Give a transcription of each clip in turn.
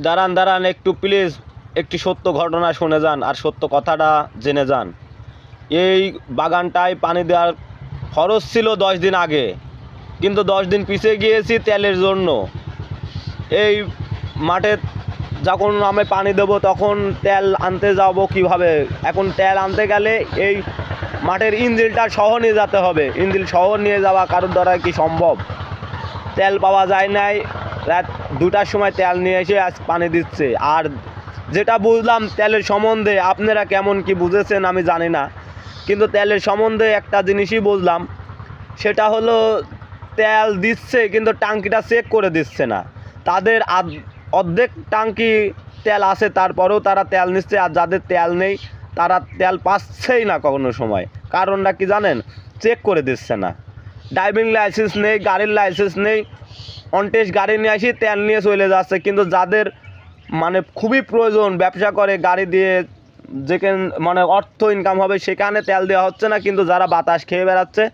দাঁড়ান দাঁড়ান একটু প্লিজ, একটি সত্য ঘটনা শুনে যান আর সত্য কথাটা জেনে যান। এই বাগানটায় পানি দেওয়ার খরচ ছিল 10 দিন আগে, কিন্তু 10 দিন পিছিয়ে গিয়েছি তেলের জন্য। এই মাঠে যখন আমি পানি দেবো তখন তেল আনতে যাব কিভাবে? এখন তেল আনতে গেলে এই মাঠের ইঞ্জিনটা সহ নিয়ে যেতে হবে। ইঞ্জিন সহ নিয়ে যাওয়া কারোর দ্বারা কি সম্ভব? তেল পাওয়া যায় নাই, রাত 2টার সময় তেল নিয়ে এসে আজ পানি দিচ্ছে। আর যেটা বুঝলাম তেলের সম্বন্ধে, আপনারা কেমন কি বুঝেছেন আমি জানি না, কিন্তু তেলের সম্বন্ধে একটা জিনিসই বুঝলাম, সেটা হলো তেল দিচ্ছে কিন্তু ট্যাঙ্কিটা চেক করে দিচ্ছে না। তাদের অর্ধেক ট্যাঙ্কি তেল আছে, তারপরেও তারা তেল নিচ্ছে, আর যাদের তেল নেই তারা তেল পাচ্ছেই না কোনো সময়। কারণটা কি জানেন? চেক করে দিচ্ছে না। ড্রাইভিং লাইসেন্স নেই, গাড়ির লাইসেন্স নেই, অনটেস্ট গাড়ি নিয়ে আসি তেল নিয়ে চলে যাচ্ছে। কিন্তু যাদের মানে খুবই প্রয়োজন, ব্যবসা করে গাড়ি দিয়ে, যেখানে মানে অর্থ ইনকাম হবে সেখানে তেল দেওয়া হচ্ছে না, কিন্তু যারা বাতাস খেয়ে বেড়াচ্ছে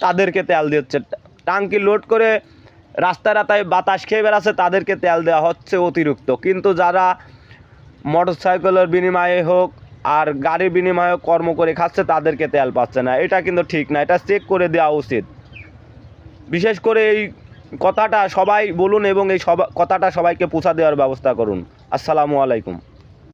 তাদেরকে তেল দিচ্ছে। ট্যাঙ্কি লোড করে রাস্তায় রাস্তায় বাতাস খেয়ে বেড়াচ্ছে তাদেরকে তেল দেওয়া হচ্ছে অতিরিক্ত। কিন্তু যারা মোটর সাইকেলের বিনিময়ে হোক আর গাড়ির বিনিময়ে কর্ম করে খাচ্ছে তাদেরকে তেল পাচ্ছে না। এটা কিন্তু ঠিক না, এটা চেক করে দেওয়া উচিত। বিশেষ করে এই কথাটা সবাই বলুন এবং এই কথাটা সবাইকে পৌঁছা দেওয়ার ব্যবস্থা করুন। আসসালামু আলাইকুম।